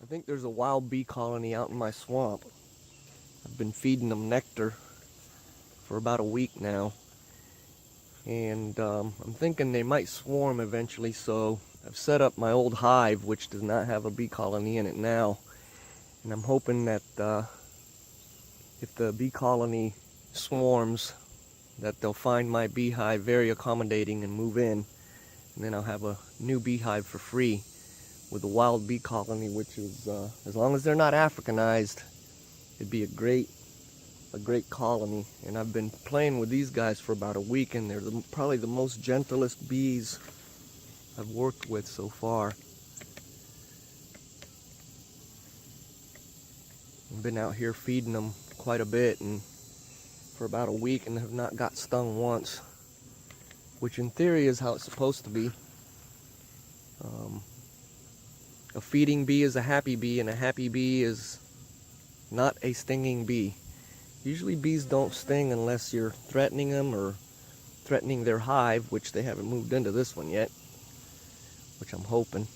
think there's a wild bee colony out in my swamp. I've been feeding them nectar for about a week now. And I'm thinking they might swarm eventually, so I've set up my old hive, which does not have a bee colony in it now. And I'm hoping that if the bee colony swarms, that they'll find my beehive very accommodating and move in. And then I'll have a new beehive for free with a wild bee colony, which is, as long as they're not Africanized, it'd be a great colony. And I've been playing with these guys for about a week, and they're probably the most gentlest bees I've worked with so far. I've been out here feeding them quite a bit and for about a week and have not got stung once, which in theory is how it's supposed to be. A feeding bee is a happy bee, and a happy bee is not a stinging bee. Usually bees don't sting unless you're threatening them or threatening their hive, which they haven't moved into this one yet, which I'm hoping.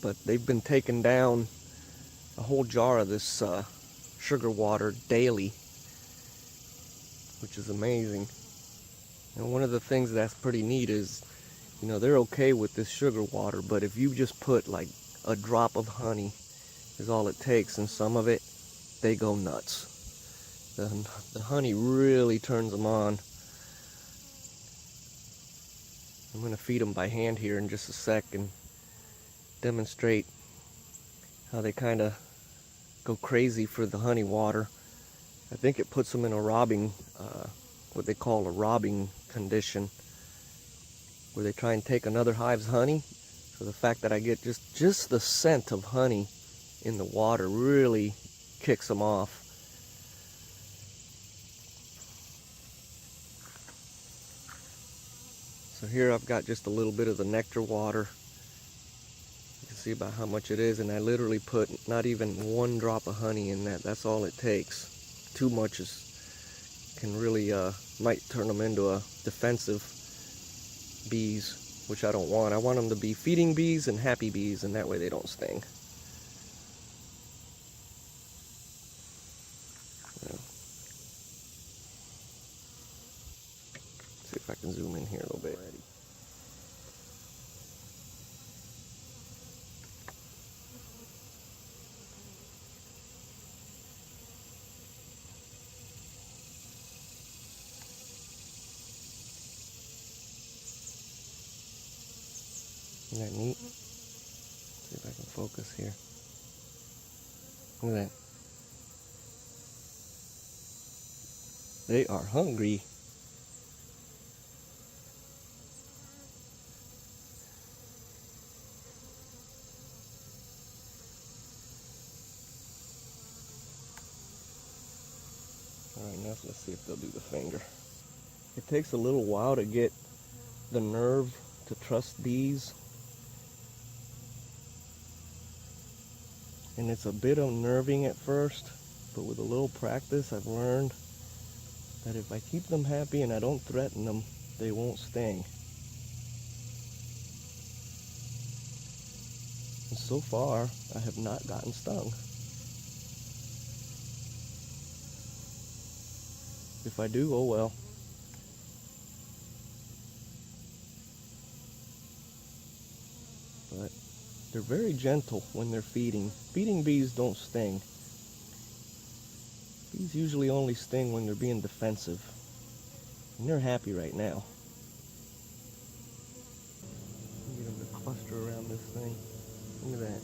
But they've been taking down a whole jar of this sugar water daily, which is amazing. And one of the things that's pretty neat is, you know, they're okay with this sugar water, but if you just put like a drop of honey is all it takes, and some of it, they go nuts. The honey really turns them on. I'm going to feed them by hand here in just a sec and demonstrate how they kind of go crazy for the honey water. I think it puts them in a robbing, what they call a robbing condition, where they try and take another hive's honey. So the fact that I get just the scent of honey in the water really kicks them off. So here I've got just a little bit of the nectar water. You can see about how much it is, and I literally put not even one drop of honey in that. That's all it takes. Too much can really might turn them into a defensive bees, which I don't want. I want them to be feeding bees and happy bees, and that way they don't sting. Yeah. See if I can zoom in here a little bit. Isn't that neat? See if I can focus here. Look at that. They are hungry. Alright, now let's see if they'll do the finger. It takes a little while to get the nerve to trust bees. And it's a bit unnerving at first, but with a little practice I've learned that if I keep them happy and I don't threaten them, they won't sting. And so far, I have not gotten stung. If I do, oh well. But they're very gentle when they're feeding. Feeding bees don't sting. Bees usually only sting when they're being defensive. And they're happy right now. Get them to cluster around this thing. Look at that.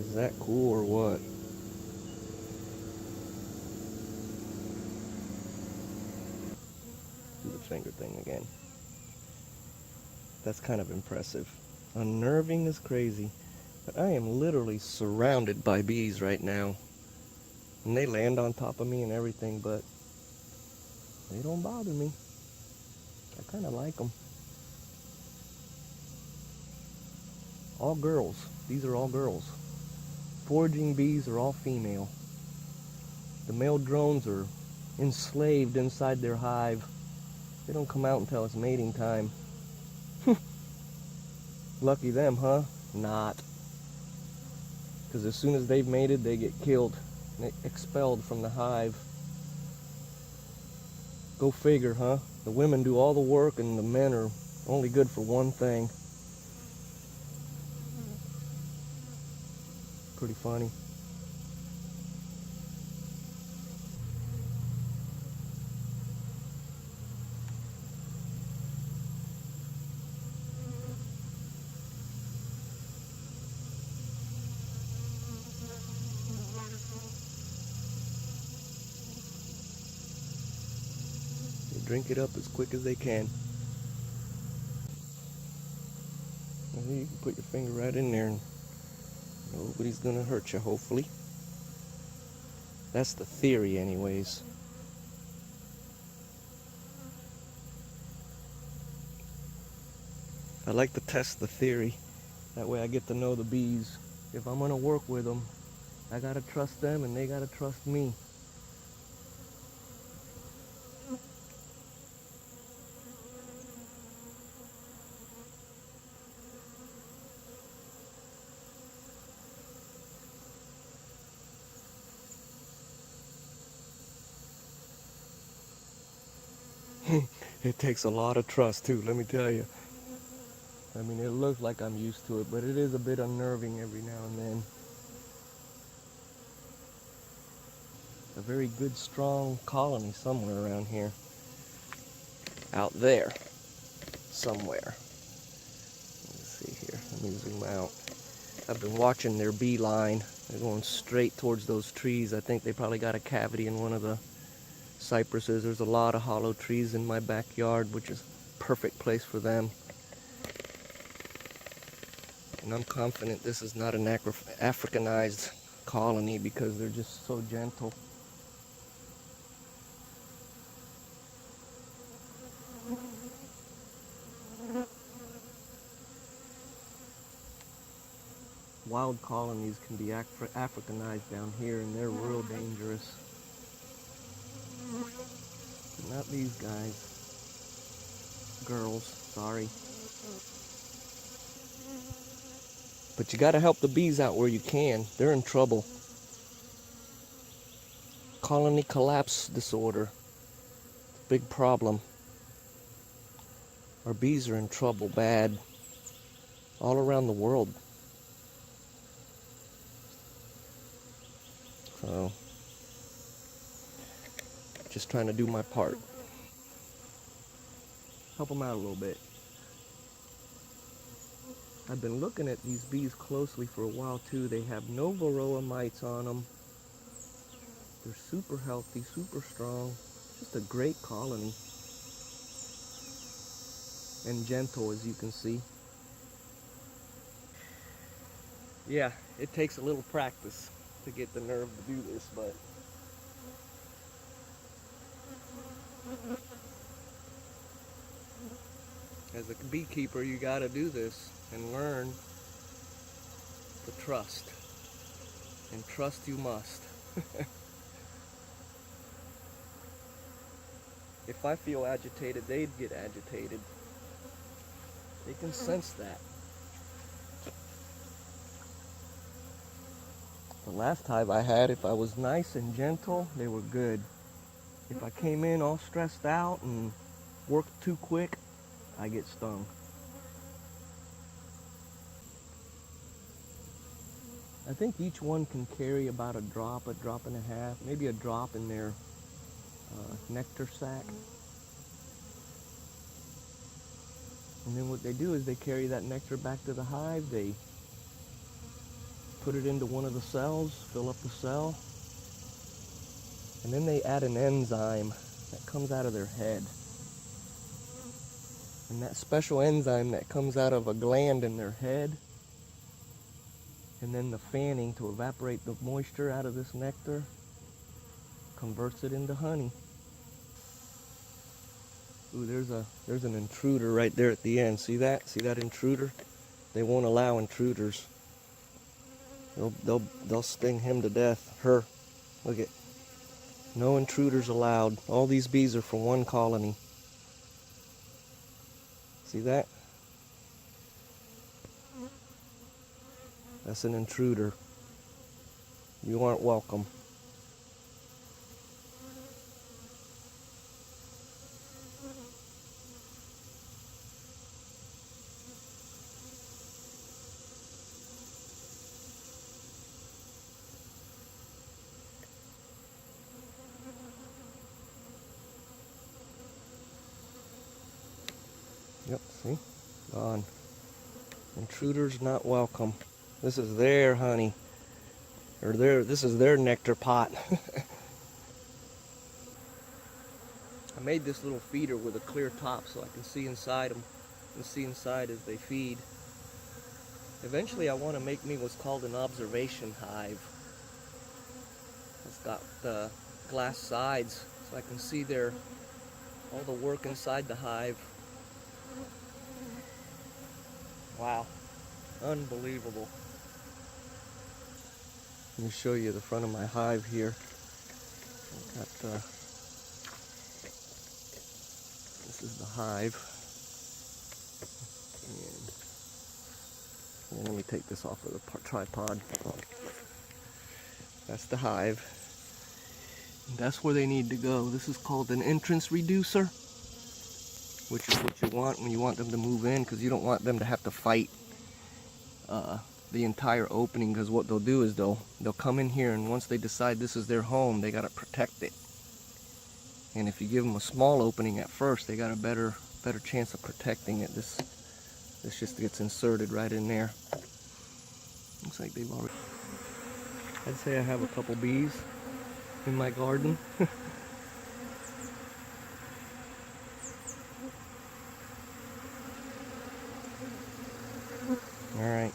Is that cool or what? Do the finger thing again. That's kind of impressive. Unnerving is crazy. But I am literally surrounded by bees right now. And they land on top of me and everything, but they don't bother me. I kind of like them. All girls. These are all girls. Foraging bees are all female. The male drones are enslaved inside their hive. They don't come out until it's mating time. Lucky them, huh? Not. Because as soon as they've mated, they get killed, expelled from the hive. Go figure, huh? The women do all the work and the men are only good for one thing. Pretty funny. They drink it up as quick as they can. Well, you can put your finger right in there and nobody's gonna hurt you, hopefully. That's the theory anyways. I like to test the theory. That way I get to know the bees. If I'm gonna work with them, I gotta trust them and they gotta trust me. It takes a lot of trust too, let me tell you. I mean, it looks like I'm used to it, but it is a bit unnerving every now and then. A very good, strong colony somewhere around here. Out there. Somewhere. Let's see here. Let me zoom out. I've been watching their beeline. They're going straight towards those trees. I think they probably got a cavity in one of the cypresses. There's a lot of hollow trees in my backyard, which is a perfect place for them. And I'm confident this is not an Africanized colony because they're just so gentle. Wild colonies can be Africanized down here and they're real dangerous. But not these guys. Girls, sorry. But you gotta help the bees out where you can. They're in trouble. Colony collapse disorder. Big problem. Our bees are in trouble bad. All around the world. So, just trying to do my part. Help them out a little bit. I've been looking at these bees closely for a while too. They have no varroa mites on them. They're super healthy, super strong. Just a great colony. And gentle, as you can see. Yeah, it takes a little practice to get the nerve to do this, but as a beekeeper, you gotta do this and learn to trust. And trust you must. If I feel agitated, they'd get agitated. They can sense that. The last hive I had, if I was nice and gentle, they were good. If I came in all stressed out and worked too quick, I get stung. I think each one can carry about a drop and a half, maybe a drop in their nectar sac. And then what they do is they carry that nectar back to the hive. They put it into one of the cells, fill up the cell, and then they add an enzyme that comes out of their head. And that special enzyme that comes out of a gland in their head, and then the fanning to evaporate the moisture out of this nectar, converts it into honey. Ooh, there's an intruder right there at the end. See that? See that intruder? They won't allow intruders. They'll sting him to death. Her. Look at. No intruders allowed. All these bees are from one colony. See that? That's an intruder. You aren't welcome. Yep, see? Gone. Intruders not welcome. This is their honey. Or this is their nectar pot. I made this little feeder with a clear top so I can see inside them. And see inside as they feed. Eventually I want to make me what's called an observation hive. It's got glass sides so I can see all the work inside the hive. Wow, unbelievable. Let me show you the front of my hive here. This is the hive. And let me take this off of the tripod. That's the hive. And that's where they need to go. This is called an entrance reducer, which is what you want when you want them to move in, because you don't want them to have to fight the entire opening, because what they'll do is they'll come in here, and once they decide this is their home, they got to protect it. And if you give them a small opening at first, they got a better chance of protecting it. This just gets inserted right in there. Looks like they've already... I'd say I have a couple bees in my garden. All right.